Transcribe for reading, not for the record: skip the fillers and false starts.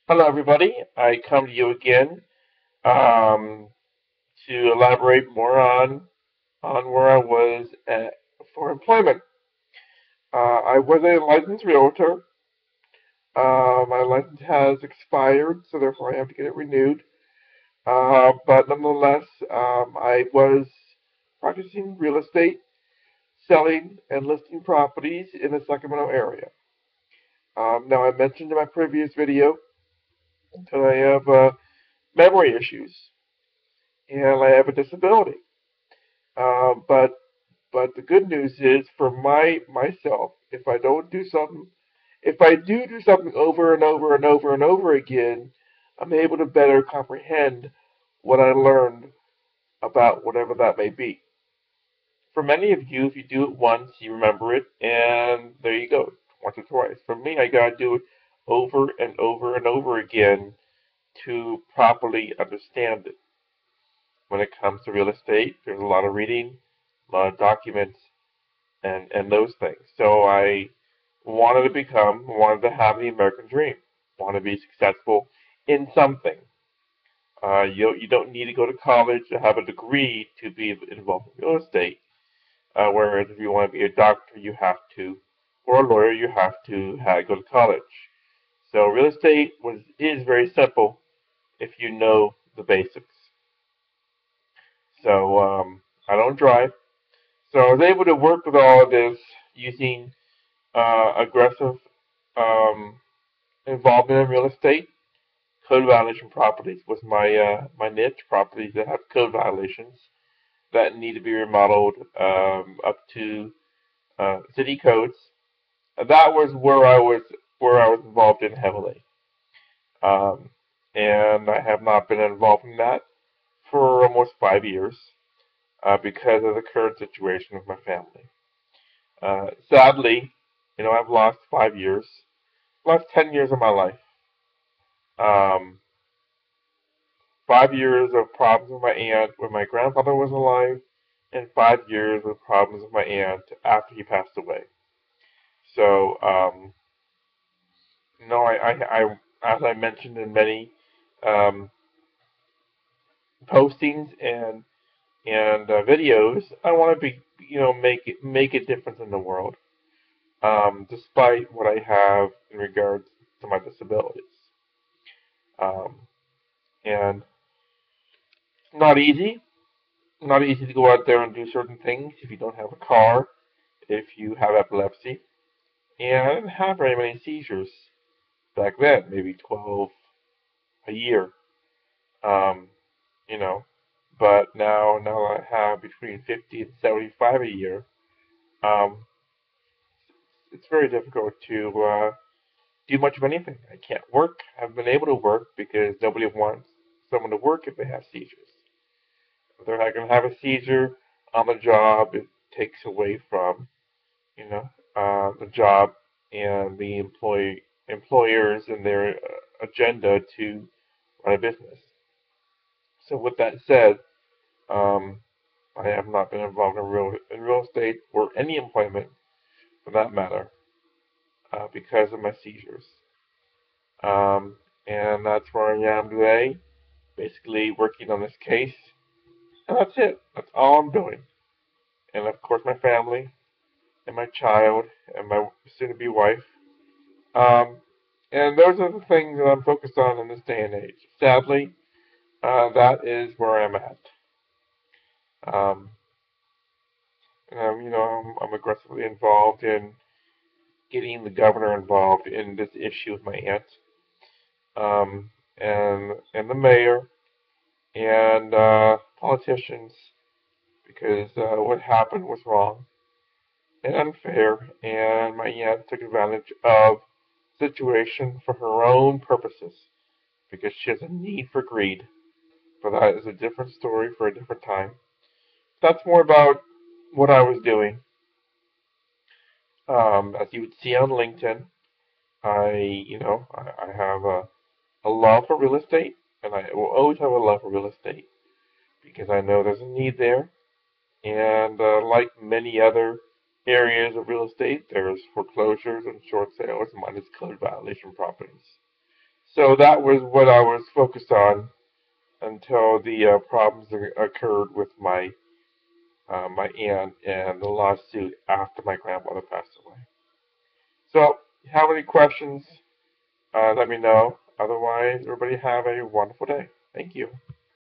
Hello, everybody. I come to you again um, to elaborate more on where I was at for employment. I was a licensed realtor. My license has expired, so therefore I have to get it renewed. But nonetheless, I was practicing real estate, selling and listing properties in the Sacramento area. Now, I mentioned in my previous video that I have memory issues and I have a disability. But the good news is for myself, if I do something over and over and over and over again, I'm able to better comprehend what I learned about whatever that may be. For many of you, if you do it once, you remember it, and there you go, once or twice. For me, I gotta do it over and over and over again to properly understand it. When it comes to real estate, there's a lot of reading, a lot of documents, and those things. So I wanted to have the American dream, want to be successful in something. You don't need to go to college to have a degree to be involved in real estate. Whereas if you want to be a doctor, you have to, or a lawyer, you have to go to college. So real estate is very simple if you know the basics. So I don't drive, so I was able to work with all of this using aggressive um, involvement in real estate. Code violation properties was my niche. Properties that have code violations that need to be remodeled up to city codes. That was where I was involved in heavily, um, and I have not been involved in that for almost 5 years because of the current situation with my family. Sadly, I've lost 5 years, lost 10 years of my life. Um, 5 years of problems with my aunt when my grandfather was alive, and 5 years of problems with my aunt after he passed away. So, as I mentioned in many um, postings and videos, I want to make a difference in the world, despite what I have in regards to my disabilities. Um, and it's not easy to go out there and do certain things if you don't have a car, if you have epilepsy. And I didn't have very many seizures back then, maybe 12 a year. Um, you know, but now I have between 50 and 75 a year. Um, it's very difficult to do much of anything. I can't work. I haven't been able to work because nobody wants someone to work if they have seizures. If they're not going to have a seizure on the job, it takes away from the job and the employers and their agenda to run a business. So with that said, um, I have not been involved in real estate or any employment for that matter because of my seizures. Um, and that's where I am today, basically working on this case. And that's it. That's all I'm doing. And of course, my family and my child and my soon-to-be wife. Um, and those are the things that I'm focused on in this day and age. Sadly, that is where I'm at. Um, I'm aggressively involved in getting the governor involved in this issue with my aunt, and the mayor and politicians, because what happened was wrong and unfair, and my aunt took advantage of the situation for her own purposes because she has a need for greed. But that is a different story for a different time. That's more about what I was doing. As you would see on LinkedIn, I have a love for real estate, and I will always have a love for real estate because I know there's a need there. And like many other areas of real estate, there's foreclosures and short sales, minus code violation properties. So that was what I was focused on until the problems occurred with my aunt and the lawsuit after my grandmother passed away. So, if you have any questions, let me know. Otherwise, everybody have a wonderful day. Thank you.